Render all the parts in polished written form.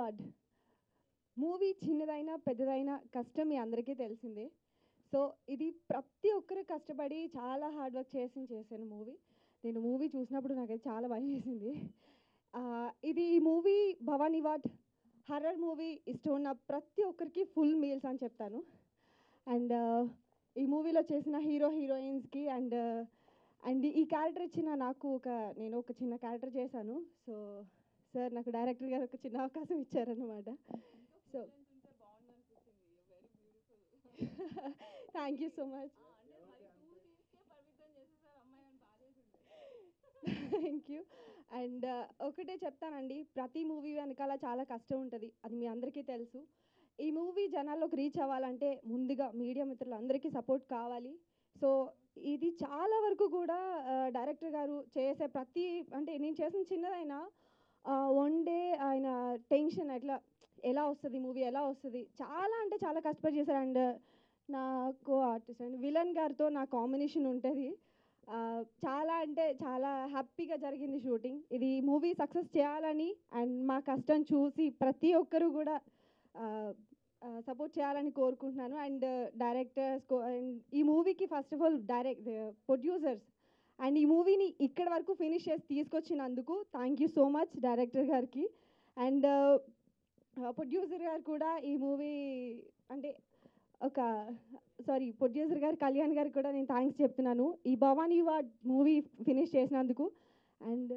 వాడ్ మూవీ చిన్నదైనా పెద్దదైనా కష్టం మీ అందరికీ తెలిసిందే. సో ఇది ప్రతి ఒక్కరు కష్టపడి చాలా హార్డ్ వర్క్ చేశాను మూవీ. నేను మూవీ చూసినప్పుడు నాకైతే చాలా భయం వేసింది. ఇది ఈ మూవీ భవానీ వాడ్ హర్రర్ మూవీ ఇష్టం ఉన్న ప్రతి ఒక్కరికి ఫుల్ మీల్స్ అని చెప్తాను. అండ్ ఈ మూవీలో చేసిన హీరో హీరోయిన్స్కి అండ్ ఈ క్యారెక్టర్ ఇచ్చిన నేను ఒక చిన్న క్యారెక్టర్ చేశాను. సో సార్ నాకు డైరెక్టర్ గారు ఒక చిన్న అవకాశం ఇచ్చారన్నమాట. So thank you so much. Thank you. And ఒకటే చెప్తానండి, ప్రతి మూవీ వెనకాల చాలా కష్టం ఉంటుంది, అది మీ అందరికీ తెలుసు. ఈ మూవీ జనాల్లోకి రీచ్ అవ్వాలంటే ముందుగా మీడియా మిత్రులందరికీ సపోర్ట్ కావాలి. సో ఇది చాలా వరకు కూడా డైరెక్టర్ గారు చేసే అంటే నేను చేసిన చిన్నదైనా వన్ డే ఆయన టెన్షన్ ఎలా వస్తుంది మూవీ ఎలా వస్తుంది చాలా అంటే చాలా కష్టపడి చేశారు. అండ్ నాకు ఆర్టిస్ట్ అండ్ విలన్ గారితో నా కాంబినేషన్ ఉంటుంది. చాలా అంటే చాలా హ్యాపీగా జరిగింది షూటింగ్. ఇది మూవీ సక్సెస్ చేయాలని అండ్ మా కష్టం చూసి ప్రతి ఒక్కరూ కూడా సపోర్ట్ చేయాలని కోరుకుంటున్నాను. అండ్ డైరెక్టర్స్ అండ్ ఈ మూవీకి first of all producers and ఈ మూవీని ఇక్కడ వరకు ఫినిష్ చేసి తీసుకొచ్చినందుకు thank you so much director గారికి. అండ్ ప్రొడ్యూసర్ గారు కూడా ఈ మూవీ అంటే ప్రొడ్యూసర్ గారు కళ్యాణ్ గారికి కూడా నేను థ్యాంక్స్ చెప్తున్నాను ఈ భవానీ వాడ్ మూవీ ఫినిష్ చేసినందుకు. అండ్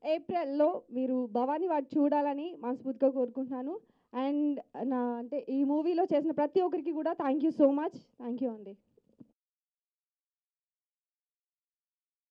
ఏప్రిల్లో మీరు భవానీ వాడ్ చూడాలని మనస్ఫూర్తిగా కోరుకుంటున్నాను. అండ్ ఈ మూవీలో చేసిన ప్రతి ఒక్కరికి కూడా thank you so much. Thank you అండి.